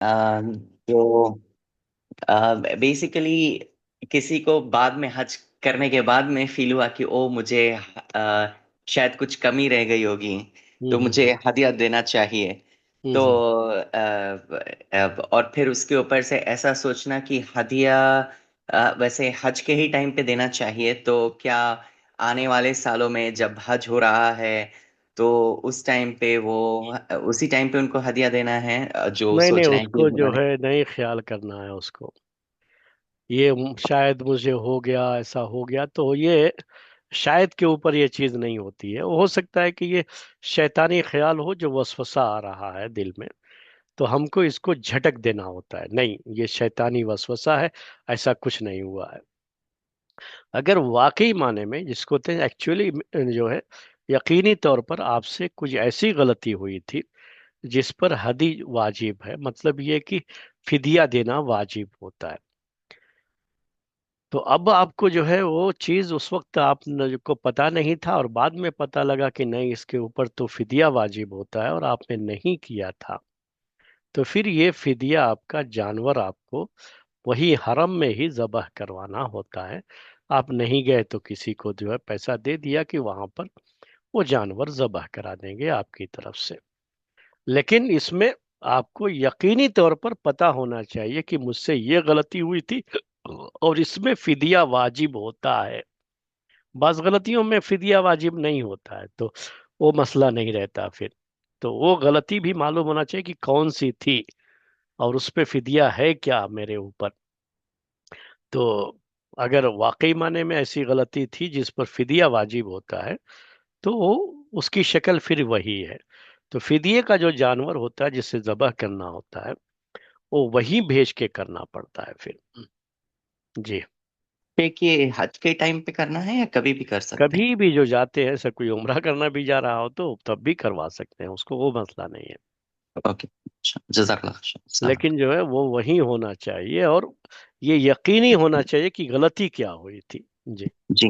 अ, जो बेसिकली किसी को बाद में हज करने के बाद में फील हुआ कि ओ मुझे शायद कुछ कमी रह गई होगी, तो हम्म। मुझे हदिया देना चाहिए। तो हम्म। और फिर उसके ऊपर से ऐसा सोचना कि हदिया वैसे हज के ही टाइम पे देना चाहिए, तो क्या आने वाले सालों में जब हज हो रहा है तो उस टाइम पे वो उसी टाइम पे उनको हदिया देना है, जो नहीं नहीं, सोच रहे हैं कि उसको जो उन्होंने। है नहीं ख्याल करना है उसको। ये शायद मुझे हो गया, ऐसा हो गया, तो ये शायद के ऊपर ये चीज नहीं होती है। हो सकता है कि ये शैतानी ख्याल हो जो वसवसा आ रहा है दिल में, तो हमको इसको झटक देना होता है, नहीं ये शैतानी वसवसा है, ऐसा कुछ नहीं हुआ है। अगर वाकई माने में जिसको एक्चुअली जो है यकीनी तौर पर आपसे कुछ ऐसी गलती हुई थी जिस पर हदी वाजिब है, मतलब ये कि फिदिया देना वाजिब होता है, तो अब आपको जो है वो चीज उस वक्त आप को पता नहीं था और बाद में पता लगा कि नहीं इसके ऊपर तो फिदिया वाजिब होता है और आपने नहीं किया था, तो फिर ये फिदिया आपका जानवर आपको वही हरम में ही जबह करवाना होता है। आप नहीं गए तो किसी को जो है पैसा दे दिया कि वहां पर वो जानवर जबह करा देंगे आपकी तरफ से। लेकिन इसमें आपको यकीनी तौर पर पता होना चाहिए कि मुझसे ये गलती हुई थी और इसमें फिदिया वाजिब होता है। बास गलतियों में फिदिया वाजिब नहीं होता है, तो वो मसला नहीं रहता फिर। तो वो गलती भी मालूम होना चाहिए कि कौन सी थी और उस पे फिदिया है क्या मेरे ऊपर। तो अगर वाकई माने में ऐसी गलती थी जिस पर फिदिया वाजिब होता है, तो वो उसकी शक्ल फिर वही है। तो फिदिये का जो जानवर होता है जिसे जबह करना होता है, वो वही भेज के करना पड़ता है फिर। जी। पे कि हज के टाइम पे करना है या कभी भी कर सकते हैं? कभी भी जो जाते हैं, ऐसा कोई उम्रा करना भी जा रहा हो तो तब भी करवा सकते हैं उसको, वो मसला नहीं है। ओके, अच्छा, जजाकल्लाह खैर। लेकिन जो है वो वही होना चाहिए और ये यकीनी होना चाहिए कि गलती क्या हुई थी। जी। जी।